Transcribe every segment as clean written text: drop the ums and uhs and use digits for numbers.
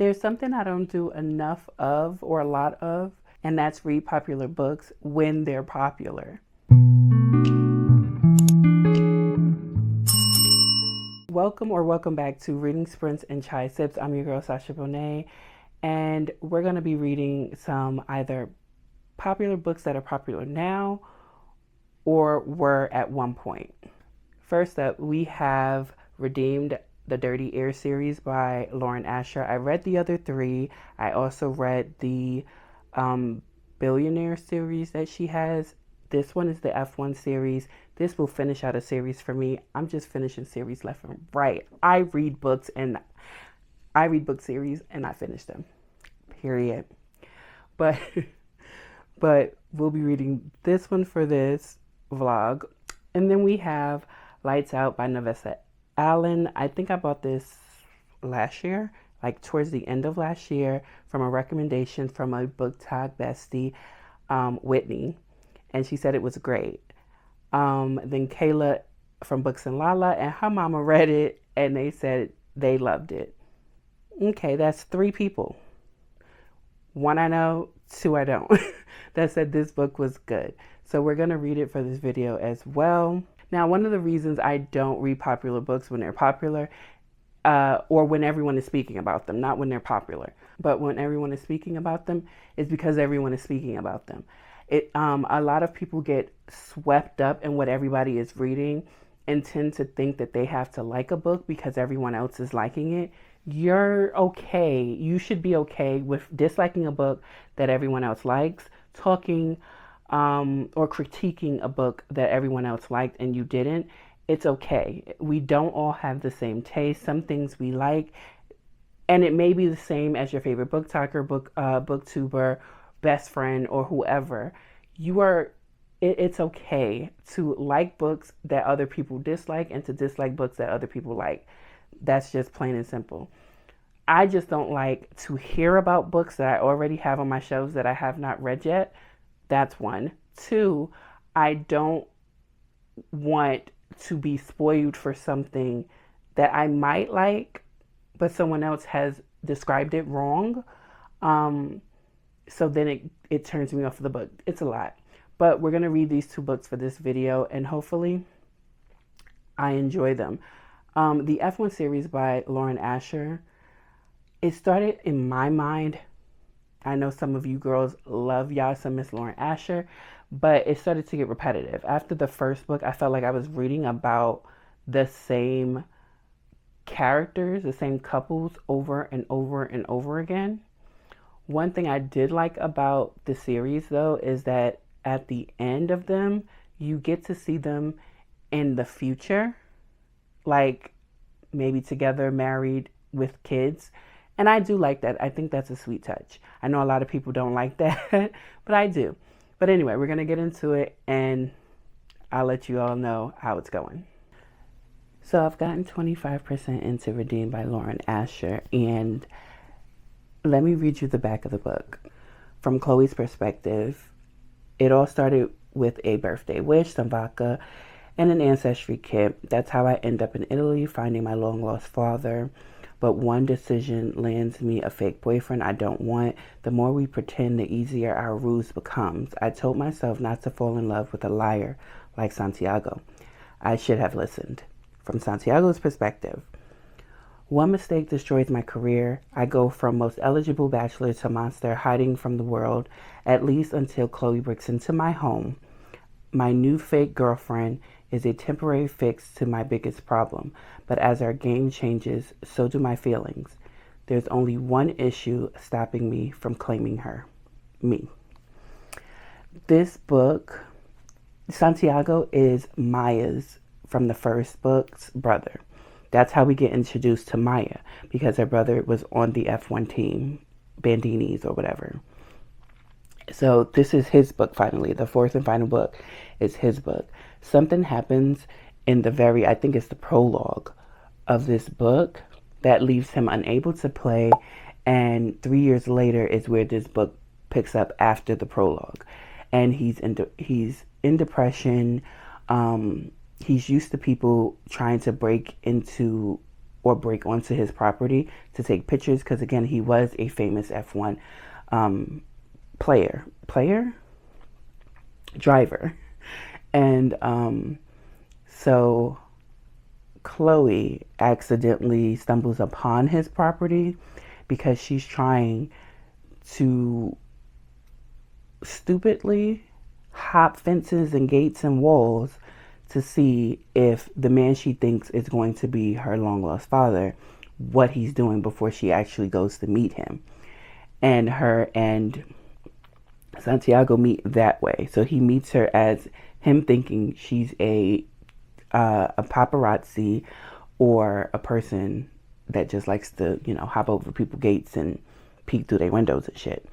There's something I don't do enough of or a lot of, and that's read popular books when they're popular. Welcome back to Reading Sprints and Chai Sips. I'm your girl Sasha Bonet, and we're going to be reading some either popular books that are popular now or were at one point. First up, we have Redeemed, the Dirty Air series by Lauren Asher. I read the other three. I also read the Billionaire series that she has. This one is the F1 series. This will finish out a series for me. I'm just finishing series left and right. I read book series and I finish them. Period. But we'll be reading this one for this vlog. And then we have Lights Out by Navessa. I think I bought this last year, like towards the end of last year, from a recommendation from a book talk bestie, Whitney, and she said it was great. Then Kayla from Books and Lala and her mama read it and they said they loved it. Okay, that's 3 people. 1 I know, 2 I don't, that said this book was good. So we're gonna read it for this video as well. Now, one of the reasons I don't read popular books when they're popular, or when everyone is speaking about them, not when they're popular, but when everyone is speaking about them, is because everyone is speaking about them. A lot of people get swept up in what everybody is reading and tend to think that they have to like a book because everyone else is liking it. You're okay. You should be okay with disliking a book that everyone else likes, talking or critiquing a book that everyone else liked and you didn't. It's okay. We don't all have the same taste. Some things we like, and it may be the same as your favorite book talker, booktuber, best friend, or whoever. It's okay to like books that other people dislike and to dislike books that other people like. That's just plain and simple. I just don't like to hear about books that I already have on my shelves that I have not read yet. That's 1. 2, I don't want to be spoiled for something that I might like, but someone else has described it wrong. So then it turns me off of the book. It's a lot. But we're going to read these 2 books for this video, and hopefully I enjoy them. The F1 series by Lauren Asher, it started in my mind. I know some of you girls love y'all some Miss Lauren Asher, but it started to get repetitive. After the first book, I felt like I was reading about the same characters, the same couples over and over and over again. One thing I did like about the series, though, is that at the end of them, you get to see them in the future, like maybe together, married, with kids. And I do like that. I think that's a sweet touch. I know a lot of people don't like that, but I do. But anyway, we're going to get into it, and I'll let you all know how it's going. So I've gotten 25% into Redeemed by Lauren Asher, and let me read you the back of the book. From Chloe's perspective, it all started with a birthday wish, some vodka, and an ancestry kit. That's how I end up in Italy, finding my long-lost father. But one decision lands me a fake boyfriend I don't want. The more we pretend, the easier our ruse becomes. I told myself not to fall in love with a liar like Santiago. I should have listened. From Santiago's perspective, one mistake destroys my career. I go from most eligible bachelor to monster, hiding from the world, at least until Chloe breaks into my home. My new fake girlfriend is a temporary fix to my biggest problem, but as our game changes, so do my feelings. There's only one issue stopping me from claiming her. Me. This book, Santiago is Maya's, from the first book's, brother. That's how we get introduced to Maya, because her brother was on the F1 team, Bandinis or whatever. So this is his book finally. The 4th and final book is his book. Something happens in I think it's the prologue of this book that leaves him unable to play. And 3 years later is where this book picks up after the prologue. And he's in depression. He's used to people trying to break into or break onto his property to take pictures, because again, he was a famous F1 driver. And so Chloe accidentally stumbles upon his property because she's trying to stupidly hop fences and gates and walls to see if the man she thinks is going to be her long lost father, what he's doing before she actually goes to meet him. And her and Santiago meet that way. So he meets her as him thinking she's a paparazzi or a person that just likes to, you know, hop over people's gates and peek through their windows and shit.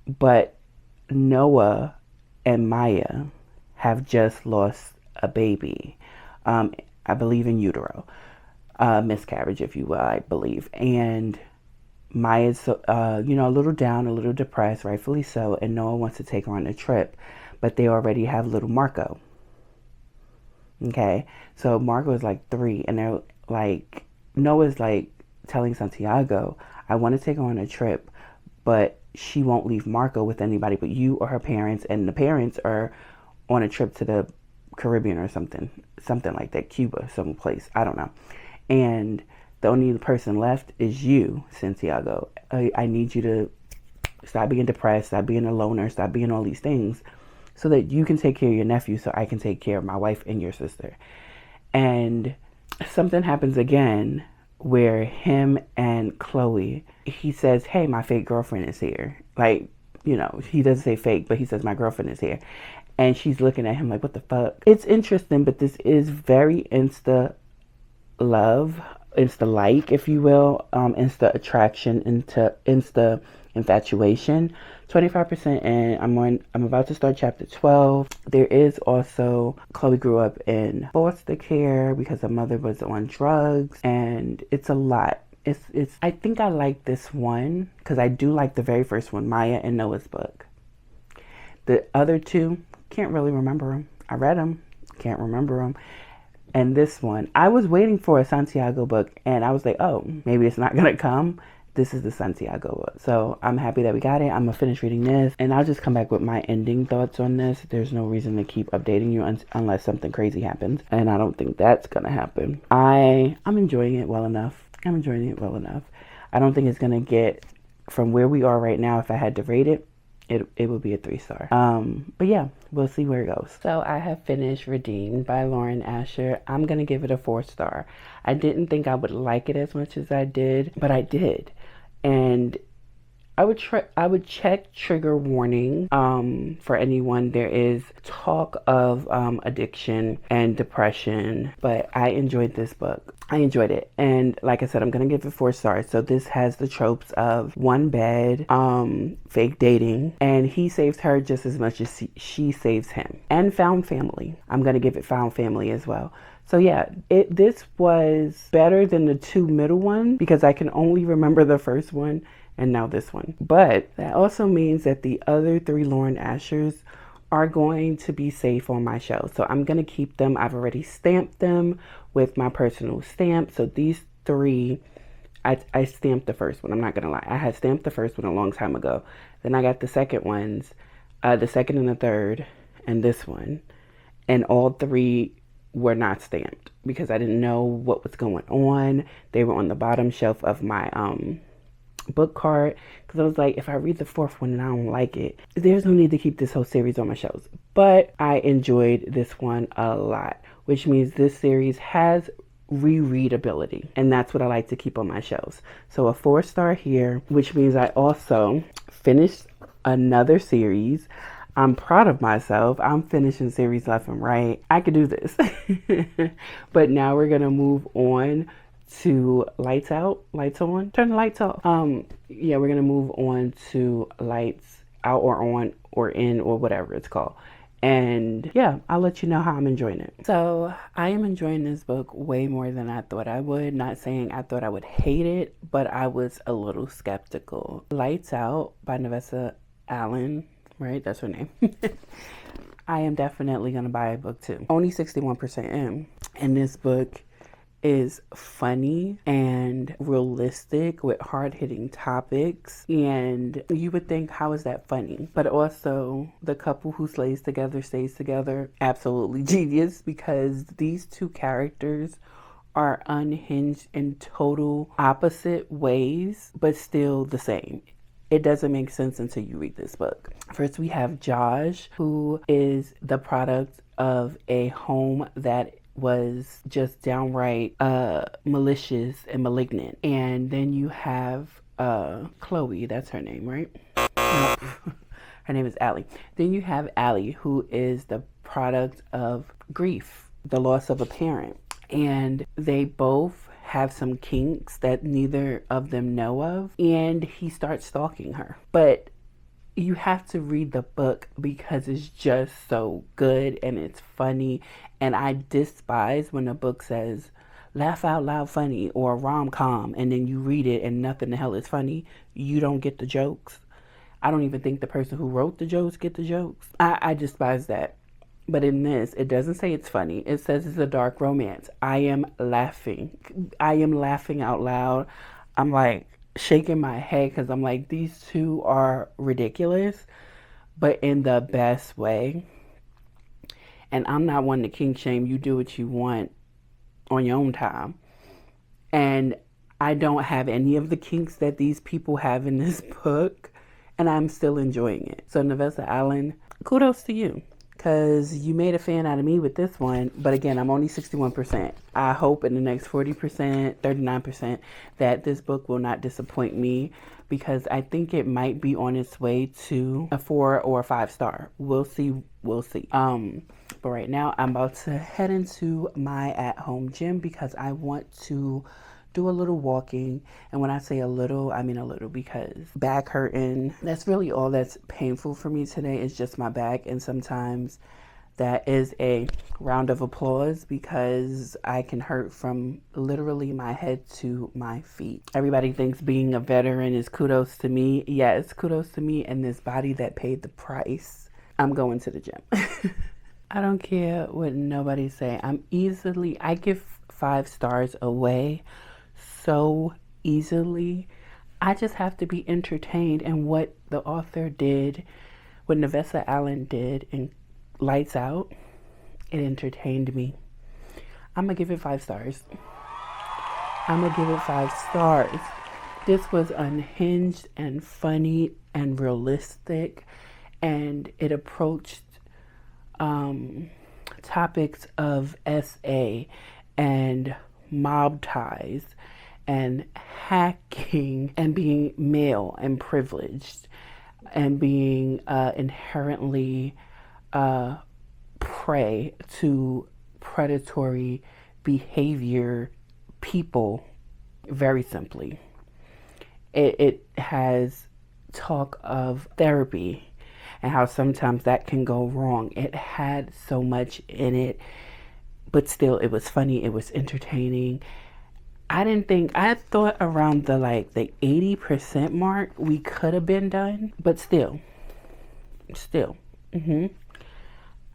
But Noah and Maya have just lost a baby, I believe in utero, miscarriage, if you will, I believe. And Maya's, a little down, a little depressed, rightfully so, and Noah wants to take her on a trip, but they already have little Marco. Okay, so Marco is like 3, and they're like, Noah's like telling Santiago, I want to take her on a trip, but she won't leave Marco with anybody but you or her parents, and the parents are on a trip to the Caribbean or something like that, Cuba, someplace, I don't know. And the only person left is you, Santiago. I need you to stop being depressed, stop being a loner, stop being all these things, so that you can take care of your nephew, so I can take care of my wife and your sister. And something happens again where him and Chloe, he says, hey, my fake girlfriend is here. Like, you know, he doesn't say fake, but he says my girlfriend is here. And she's looking at him like, what the fuck? It's interesting, but this is very insta love, insta like, if you will, insta attraction, insta infatuation. 25% in. I'm about to start chapter 12. There is also, Chloe grew up in foster care because her mother was on drugs, and it's a lot. It's I think I like this one because I do like the very first one, Maya and Noah's book. The other two, can't really remember them. I read them, can't remember them. And this one, I was waiting for a Santiago book, and I was like, oh, maybe it's not gonna come. This is the Santiago book. So I'm happy that we got it. I'm gonna finish reading this, and I'll just come back with my ending thoughts on this. There's no reason to keep updating you unless something crazy happens, and I don't think that's gonna happen. I'm enjoying it well enough. I don't think it's gonna get from where we are right now. If I had to rate it, it would be a 3-star. But yeah, we'll see where it goes. So I have finished Redeemed by Lauren Asher. I'm gonna give it a 4-star. I didn't think I would like it as much as I did, but I did. And I would check trigger warning for anyone. There is talk of addiction and depression, but I enjoyed this book. I enjoyed it. And like I said, I'm going to give it 4 stars. So this has the tropes of one bed, fake dating, and he saves her just as much as she saves him. And found family. I'm going to give it found family as well. So yeah, this was better than the 2 middle ones because I can only remember the first one and now this one. But that also means that the other 3 Lauren Ashers are going to be safe on my shelf. So I'm going to keep them. I've already stamped them with my personal stamp. So these 3, I stamped the first one. I'm not going to lie. I had stamped the first one a long time ago. Then I got the second ones, the second and the third, and this one. And all 3 were not stamped because I didn't know what was going on. They were on the bottom shelf of my book cart because I was like, if I read the 4th one and I don't like it, there's no need to keep this whole series on my shelves. But I enjoyed this one a lot, which means this series has rereadability, and that's what I like to keep on my shelves. So a 4-star here, which means I also finished another series. I'm proud of myself. I'm finishing series left and right. I could do this. But now we're gonna move on to lights out, lights on, turn the lights off. Yeah, we're gonna move on to lights out or on or in or whatever it's called. And yeah, I'll let you know how I'm enjoying it. So I am enjoying this book way more than I thought I would. Not saying I thought I would hate it, but I was a little skeptical. Lights Out by Navessa Allen, right? That's her name. I am definitely gonna buy a book too. Only 61% in, and this book is funny and realistic with hard-hitting topics, and you would think, how is that funny? But also, the couple who stays together, absolutely genius, because these two characters are unhinged in total opposite ways, but still the same. It doesn't make sense until you read this book. First, we have Josh, who is the product of a home that was just downright malicious and malignant. And then you have Chloe, that's her name, right? No. Her name is Allie. Then you have Allie, who is the product of grief, the loss of a parent. And they both have some kinks that neither of them know of. And he starts stalking her. But you have to read the book because it's just so good and it's funny. And I despise when a book says laugh out loud funny or rom-com, and then you read it and nothing the hell is funny. You don't get the jokes. I don't even think the person who wrote the jokes get the jokes. I despise that. But in this, it doesn't say it's funny. It says it's a dark romance. I am laughing. I am laughing out loud. I'm like shaking my head because I'm like, these two are ridiculous, but in the best way. And I'm not one to kink shame. You do what you want on your own time. And I don't have any of the kinks that these people have in this book, and I'm still enjoying it. So Navessa Allen, kudos to you, because you made a fan out of me with this one. But again, I'm only 61%. I hope in the next 40%, 39%, that this book will not disappoint me, because I think it might be on its way to a 4 or a 5 star. We'll see. We'll see. But right now, I'm about to head into my at-home gym because I want to do a little walking. And when I say a little, I mean a little, because back hurting, that's really all that's painful for me today, is just my back. And sometimes that is a round of applause, because I can hurt from literally my head to my feet. Everybody thinks being a veteran is kudos to me. Yes, kudos to me and this body that paid the price. I'm going to the gym. I don't care what nobody say. I give 5 stars away so easily. I just have to be entertained. And what the author did, what Navessa Allen did in Lights Out, it entertained me. I'm gonna give it 5 stars. I'm gonna give it 5 stars. This was unhinged and funny and realistic, and it approached topics of SA and mob ties and hacking and being male and privileged and being inherently prey to predatory behavior people, very simply. It has talk of therapy and how sometimes that can go wrong. It had so much in it, but still it was funny, it was entertaining. I thought around the 80% mark we could have been done, but still.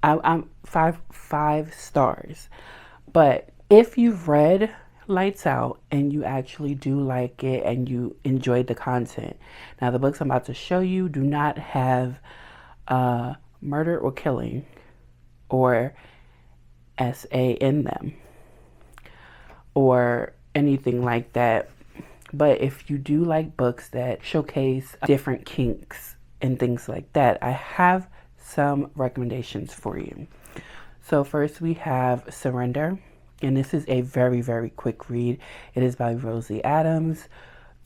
I'm 5 stars. But if you've read Lights Out and you actually do like it and you enjoyed the content, now the books I'm about to show you do not have murder or killing or SA in them or anything like that. But if you do like books that showcase different kinks and things like that, I have some recommendations for you. So first we have Surrender, and this is a very, very quick read. It is by Rosie Adams.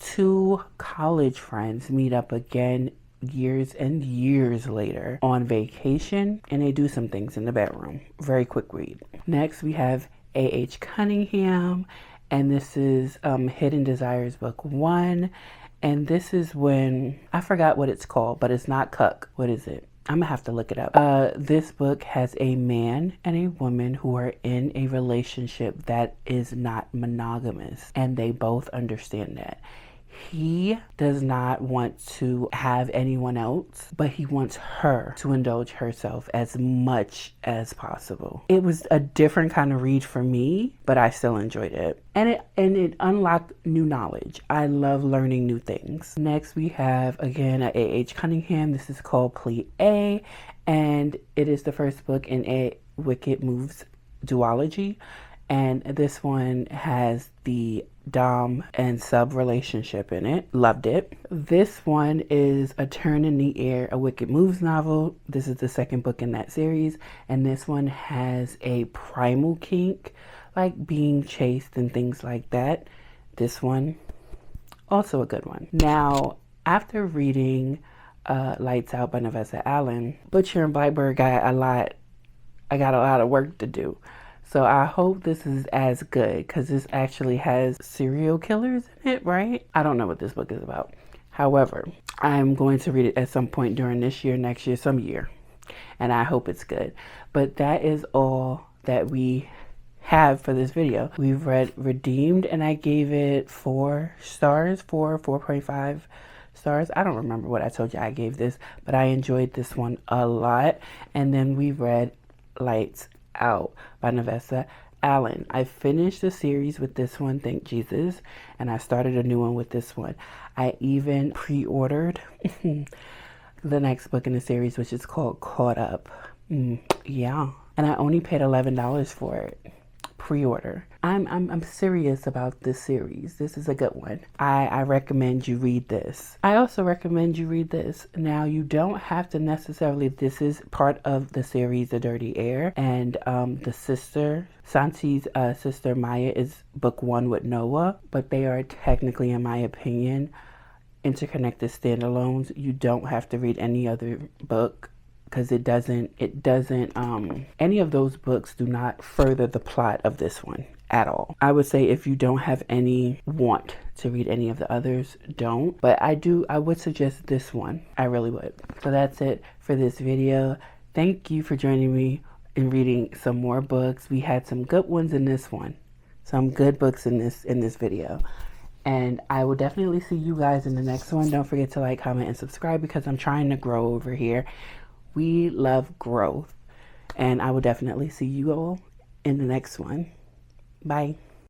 2 college friends meet up again years and years later on vacation, and they do some things in the bedroom. Very quick read. Next we have A.H. Cunningham, and this is Hidden Desires book 1, and this is when, I forgot what it's called, but it's not cuck. What is it? I'm gonna have to look it up. This book has a man and a woman who are in a relationship that is not monogamous, and they both understand that. He does not want to have anyone else, but he wants her to indulge herself as much as possible. It was a different kind of read for me, but I still enjoyed it. And it unlocked new knowledge. I love learning new things. Next we have, again, a A.H. Cunningham. This is called Plea A, and it is the first book in a Wicked Moves duology. And this one has the dom and sub relationship in it. Loved it. This one is A Turn in the Air, a Wicked Moves novel. This is the second book in that series. And this one has a primal kink, like being chased and things like that. This one, also a good one. Now, after reading Lights Out by Navessa Allen, Butcher and Blackbird got a lot of work to do. So I hope this is as good, because this actually has serial killers in it, right? I don't know what this book is about. However, I'm going to read it at some point during this year, next year, some year. And I hope it's good. But that is all that we have for this video. We've read Redeemed, and I gave it 4 stars, 4.5 stars. I don't remember what I told you I gave this, but I enjoyed this one a lot. And then we read Lights Out by Navessa Allen. I finished the series with this one, thank Jesus, and I started a new one with this one. I even pre-ordered the next book in the series, which is called Caught Up. Yeah, and I only paid $11 for it. Pre-order. I'm serious about this series. This is a good one. I recommend you read this. I also recommend you read this. Now, you don't have to necessarily, this is part of the series The Dirty Air, and the sister, Santi's sister Maya, is book 1 with Noah, but they are technically, in my opinion, interconnected standalones. You don't have to read any other book, because it doesn't, any of those books do not further the plot of this one at all. I would say if you don't have any want to read any of the others, don't. But I would suggest this one. I really would. So that's it for this video. Thank you for joining me in reading some more books. We had some good ones in this one. Some good books in this video. And I will definitely see you guys in the next one. Don't forget to like, comment, and subscribe, because I'm trying to grow over here. We love growth, and I will definitely see you all in the next one. Bye.